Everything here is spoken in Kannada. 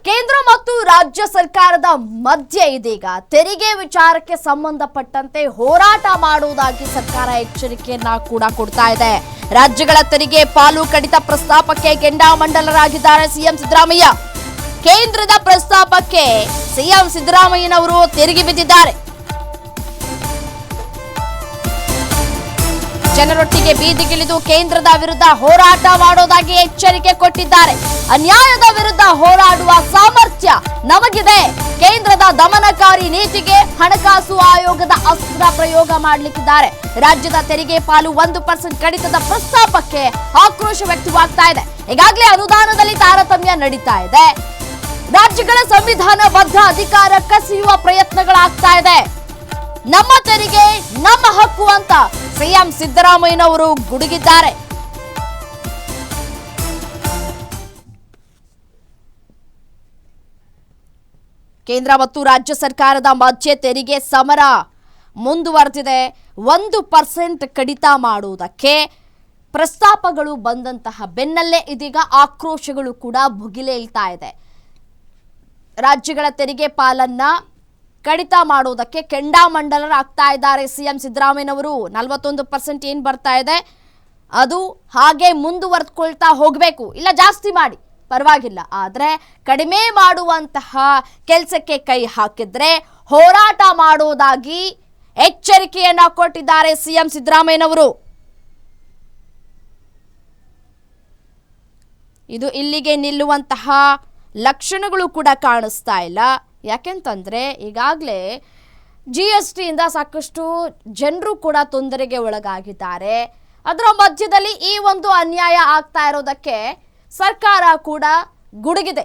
ಕೇಂದ್ರ ಮತ್ತು ರಾಜ್ಯ ಸರ್ಕಾರದ ಮಧ್ಯೆ ಇದೀಗ ತೆರಿಗೆ ವಿಚಾರಕ್ಕೆ ಸಂಬಂಧಪಟ್ಟಂತೆ ಹೋರಾಟ ಮಾಡುವುದಾಗಿ ಸರ್ಕಾರ ಎಚ್ಚರಿಕೆಯನ್ನ ಕೂಡ ಕೊಡ್ತಾ ಇದೆ. ರಾಜ್ಯಗಳ ತೆರಿಗೆ ಪಾಲು ಕಡಿತ ಪ್ರಸ್ತಾಪಕ್ಕೆ ಕೆಂಡಾಮಂಡಲರಾಗಿದ್ದಾರೆ ಸಿಎಂ ಸಿದ್ದರಾಮಯ್ಯ. ಕೇಂದ್ರದ ಪ್ರಸ್ತಾಪಕ್ಕೆ ಸಿಎಂ ಸಿದ್ದರಾಮಯ್ಯನವರು ತಿರುಗಿ ಬಿದ್ದಿದ್ದಾರೆ. ಜನರೊಟ್ಟಿಗೆ ಬೀದಿಗಿಳಿದು ಕೇಂದ್ರದ ವಿರುದ್ಧ ಹೋರಾಟ ಮಾಡೋದಾಗಿ ಎಚ್ಚರಿಕೆ ಕೊಟ್ಟಿದ್ದಾರೆ. ಅನ್ಯಾಯದ ವಿರುದ್ಧ ಹೋರಾಡುವ ಸಾಮರ್ಥ್ಯ ನಮಗಿದೆ. ಕೇಂದ್ರದ ದಮನಕಾರಿ ನೀತಿಗೆ ಹಣಕಾಸು ಆಯೋಗದ ಅಸ್ತ್ರ ಪ್ರಯೋಗ ಮಾಡಲಿಕ್ಕಿದ್ದಾರೆ. ರಾಜ್ಯದ ತೆರಿಗೆ ಪಾಲು 1% ಕಡಿತದ ಪ್ರಸ್ತಾಪಕ್ಕೆ ಆಕ್ರೋಶ ವ್ಯಕ್ತವಾಗ್ತಾ ಇದೆ. ಈಗಾಗಲೇ ಅನುದಾನದಲ್ಲಿ ತಾರತಮ್ಯ ನಡೀತಾ ಇದೆ. ರಾಜ್ಯಗಳ ಸಂವಿಧಾನಬದ್ಧ ಅಧಿಕಾರ ಕಸಿಯುವ ಪ್ರಯತ್ನಗಳಾಗ್ತಾ ಇದೆ. ನಮ್ಮ ತೆರಿಗೆ ನಮ್ಮ ಹಕ್ಕು ಅಂತ ಸಿಎಂ ಸಿದ್ದರಾಮಯ್ಯನವರು ಗುಡುಗಿದ್ದಾರೆ. ಕೇಂದ್ರ ಮತ್ತು ರಾಜ್ಯ ಸರ್ಕಾರದ ಮಧ್ಯೆ ತೆರಿಗೆ ಸಮರ ಮುಂದುವರೆದಿದೆ. 1% ಕಡಿತ ಮಾಡುವುದಕ್ಕೆ ಪ್ರಸ್ತಾಪಗಳು ಬಂದಂತಹ ಬೆನ್ನಲ್ಲೇ ಇದೀಗ ಆಕ್ರೋಶಗಳು ಕೂಡ ಭುಗಿಲೇಳ್ತಾ ಇದೆ. ರಾಜ್ಯಗಳ ತೆರಿಗೆ ಪಾಲನ್ನ ಕಡಿತ ಮಾಡುವುದಕ್ಕೆ ಕೆಂಡಾಮಂಡಲರಾಗ್ತಾ ಇದ್ದಾರೆ ಸಿಎಂ ಸಿದ್ದರಾಮಯ್ಯನವರು. 41% ಏನು ಬರ್ತಾ ಇದೆ ಅದು ಹಾಗೆ ಮುಂದುವರೆದುಕೊಳ್ತಾ ಹೋಗಬೇಕು, ಇಲ್ಲ ಜಾಸ್ತಿ ಮಾಡಿ ಪರವಾಗಿಲ್ಲ, ಆದರೆ ಕಡಿಮೆ ಮಾಡುವಂತಹ ಕೆಲಸಕ್ಕೆ ಕೈ ಹಾಕಿದ್ರೆ ಹೋರಾಟ ಮಾಡುವುದಾಗಿ ಎಚ್ಚರಿಕೆಯನ್ನ ಕೊಟ್ಟಿದ್ದಾರೆ ಸಿಎಂ ಸಿದ್ದರಾಮಯ್ಯನವರು. ಇದು ಇಲ್ಲಿಗೆ ನಿಲ್ಲುವಂತಹ ಲಕ್ಷಣಗಳು ಕೂಡ ಕಾಣಿಸ್ತಾ ಇಲ್ಲ. ಯಾಕೆಂತಂದ್ರೆ ಈಗಾಗಲೇ GST ಇಂದ ಸಾಕಷ್ಟು ಜನರು ಕೂಡ ತೊಂದರೆಗೆ ಒಳಗಾಗಿದ್ದಾರೆ. ಅದರ ಮಧ್ಯದಲ್ಲಿ ಈ ಒಂದು ಅನ್ಯಾಯ ಆಗ್ತಾ ಇರೋದಕ್ಕೆ ಸರ್ಕಾರ ಕೂಡ ಗುಡುಗಿದೆ.